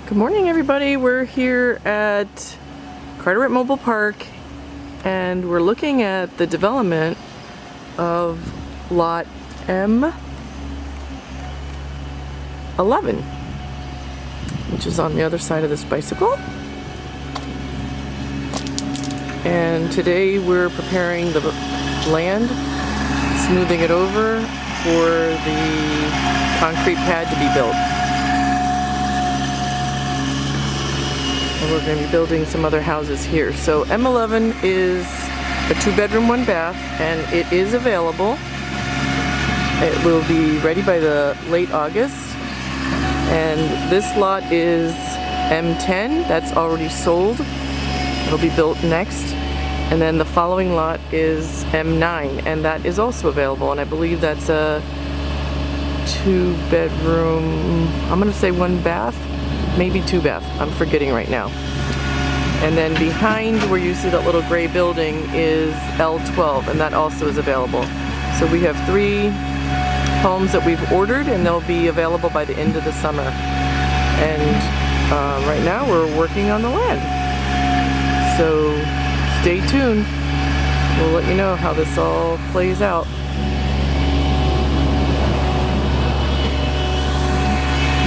Good morning, everybody. We're here at Carteret Mobile Park and we're looking at the development of lot M-11, which is on the other side of this bicycle. And today we're preparing the land, smoothing it over for the concrete pad to be built. And we're going to be building some other houses here. So M-11 is a 2-bedroom, 1-bath, and it is available. It will be ready by the late August. And this lot is M10, that's already sold. It'll be built next. And then the following lot is M9, and that is also available. And I believe that's a 2-bedroom, I'm going to say 1-bath, maybe 2-bath. I'm forgetting right now. And then behind where you see that little gray building is L12, and that also is available. So we have 3 homes that we've ordered, and they'll be available by the end of the summer. And right now we're working on the land. So stay tuned. We'll let you know how this all plays out.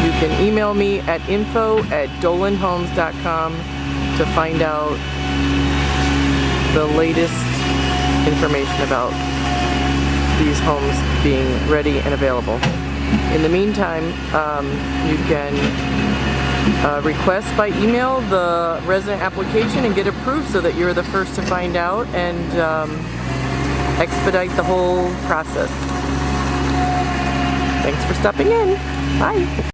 You can email me at info@dolanhomes.com to find out the latest information about these homes being ready and available. In the meantime, you can request by email the resident application and get approved so that you're the first to find out and expedite the whole process. Thanks for stopping in. Bye.